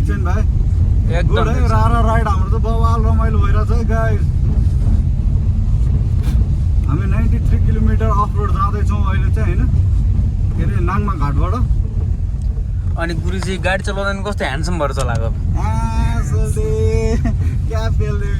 exchange भाइ एकदम good है रारा राइड हाम्रो त बवाल रमाइलो भइरहेछ है गाइस हामी 93 किलोमिटर अफ रोड जाँदैछौँ अहिले चाहिँ होइन के अरे नाङमा घाटबाट अनि गुरुजी गाडी चलाउँदा नि कस्तो ह्यान्डसम भएर चलाएको क्या पेल्दै